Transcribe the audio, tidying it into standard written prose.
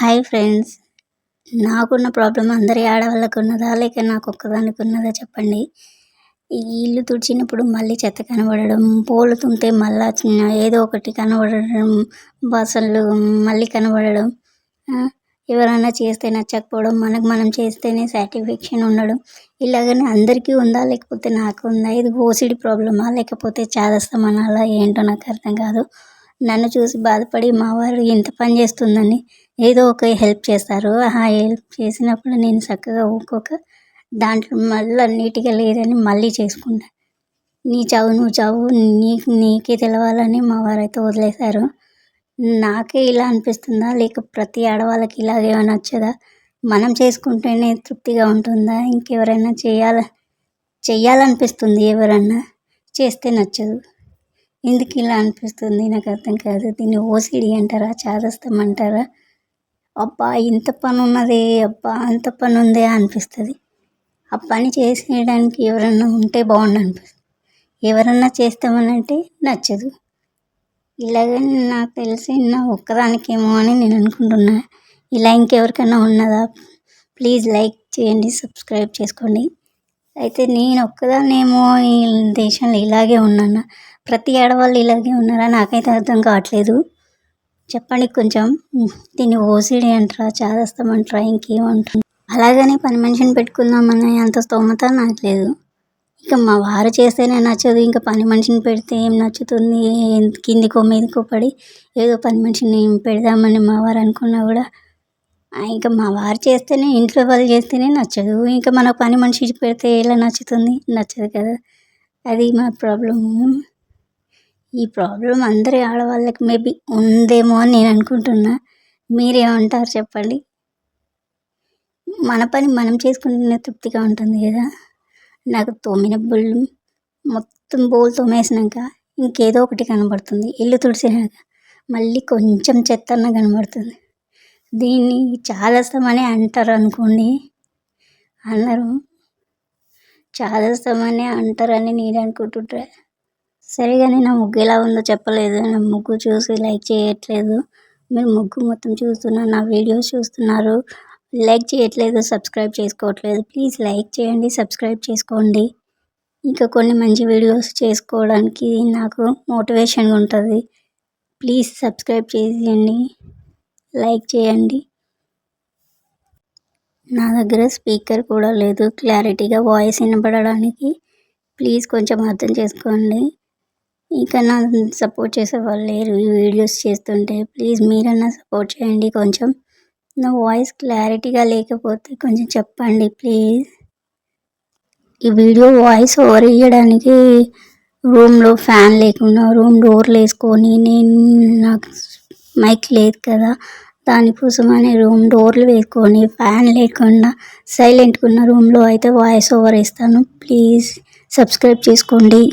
Hi friends. నాకున్న problem అందరి ఆడవాళ్ళకు ఉన్నదా లేక నాకు ఒక్కదానికి ఉన్నదా చెప్పండి. ఈ ఇల్లు తుడిచినప్పుడు మళ్ళీ చెత్త కనబడడం, పూలు తుంటే మళ్ళా ఏదో ఒకటి కనబడడం, బాసనలు మళ్ళీ కనబడడం, ఎవరైనా చేస్తే నచ్చకపోవడం, మనకు మనం చేస్తేనే సాటిస్ఫాక్షన్ ఉండడం, ఇలాగనే అందరికీ ఉందా లేకపోతే నాకు ఉందా? ఇది ఓసిడి ప్రాబ్లమా లేకపోతే చాదస్తం అనాలా ఏంటో నాకు అర్థం కాదు. నన్ను చూసి బాధపడి మా వారు ఇంత పని చేస్తుందని ఏదో ఒక హెల్ప్ చేస్తారు. ఆ హెల్ప్ చేసినప్పుడు నేను చక్కగా ఊరుకోక దాంట్లో మళ్ళీ నీట్గా లేదని మళ్ళీ చేసుకుంటా. నీ చావు నువ్వు చావు, నీకే తెలవాలని మా వారైతే వదిలేశారు. నాకే ఇలా అనిపిస్తుందా లేక ప్రతి ఆడవాళ్ళకి ఇలాగే నచ్చదా? మనం చేసుకుంటేనే తృప్తిగా ఉంటుందా? ఇంకెవరైనా చెయ్యాలనిపిస్తుంది, ఎవరన్నా చేస్తే నచ్చదు. ఎందుకు ఇలా అనిపిస్తుంది నాకు అర్థం కాదు. దీన్ని ఓసిడి అంటారా, చాదస్తం అంటారా? అబ్బా ఇంత పని ఉన్నదే, అబ్బా అంత పని ఉందే అనిపిస్తుంది. ఆ పని చేసేయడానికి ఎవరన్నా ఉంటే బాగుండు అనిపిస్తుంది. ఎవరన్నా చేస్తామనంటే నచ్చదు. ఇలాగని నాకు తెలిసి నా ఒక్కదానికేమో అని నేను అనుకుంటున్నా. ఇలా ఇంకెవరికైనా ఉన్నదా? ప్లీజ్ లైక్ చేయండి, సబ్స్క్రైబ్ చేసుకోండి. అయితే నేను ఒక్కదాన్నేమో ఈ దేశంలో ఇలాగే ఉన్నాను, ప్రతి ఆడవాళ్ళు ఇలాగే ఉన్నారా? నాకైతే అర్థం కావట్లేదు. చెప్పండి కొంచెం. దీన్ని ఓసిడి అంటారా, చాదస్తం అంటారా, ఇంకేమంటారు? అలాగని పని మనిషిని పెట్టుకుందామని అంత స్తోమత నాకు లేదు. ఇక మా వారు చేస్తేనే నచ్చదు, ఇంకా పని మనిషిని పెడితే ఏం నచ్చుతుంది? కిందికో మీదకో పడి ఏదో పని మనిషిని పెడదామని మా వారు అనుకున్నా కూడా ఇంకా మా వారు చేస్తేనే, ఇంట్లో వాళ్ళు చేస్తేనే నచ్చదు. ఇంకా మన పని మనిషి పెడితే ఎలా నచ్చుతుంది? నచ్చదు కదా. అది మా ప్రాబ్లము. ఈ ప్రాబ్లం అందరి ఆడవాళ్ళకి మేబీ ఉందేమో అని నేను అనుకుంటున్నా. మీరేమంటారు చెప్పండి. మన పని మనం చేసుకుంటేనే తృప్తిగా ఉంటుంది కదా. నాకు తోమిన బుల్లు మొత్తం బోల్ తోమేసినాక ఇంకేదో ఒకటి కనబడుతుంది. ఇల్లు తుడిసినాక మళ్ళీ కొంచెం చెత్త అన్న కనబడుతుంది. దీన్ని చాదస్తమని అంటారు అనుకోండి, అన్నారు. చాదస్తమని అంటారని నేను అనుకుంటుంటా. సరే కానీ నా ముగ్గు ఎలా ఉందో చెప్పలేదు. నా ముగ్గు చూసి లైక్ చేయట్లేదు. మీరు ముగ్గు మొత్తం చూస్తున్నారు, నా వీడియోస్ చూస్తున్నారు, లైక్ చేయట్లేదు, సబ్స్క్రైబ్ చేసుకోవట్లేదు. ప్లీజ్ లైక్ చేయండి, సబ్స్క్రైబ్ చేసుకోండి. ఇంకా కొన్ని మంచి వీడియోస్ చేసుకోవడానికి నాకు మోటివేషన్గా ఉంటుంది. ప్లీజ్ సబ్స్క్రైబ్ చేయండి, లైక్ చేయండి. నా దగ్గర స్పీకర్ కూడా లేదు క్లారిటీగా వాయిస్ వినపడడానికి. ప్లీజ్ కొంచెం అర్థం చేసుకోండి. ఇంకా నా సపోర్ట్ చేసే వాళ్ళు లేరు ఈ వీడియోస్ చేస్తుంటే. ప్లీజ్ మీరన్నా సపోర్ట్ చేయండి. కొంచెం నా వాయిస్ క్లారిటీగా లేకపోతే కొంచెం చెప్పండి ప్లీజ్. ఈ వీడియో వాయిస్ ఓవర్ ఇవ్వడానికి రూమ్లో ఫ్యాన్ లేకుండా రూమ్ డోర్లు వేసుకొని, నాకు మైక్ లేదు కదా, దానికోసమని రూమ్ డోర్లు వేసుకొని ఫ్యాన్ లేకుండా సైలెంట్గా ఉన్న రూమ్లో అయితే వాయిస్ ఓవర్ ఇస్తాను. ప్లీజ్ సబ్స్క్రైబ్ చేసుకోండి.